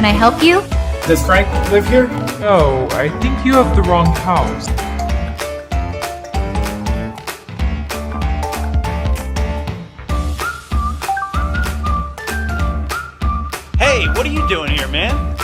I help you? Does Frank live here? No, I think you have the wrong house. Hey, what are you doing here, man?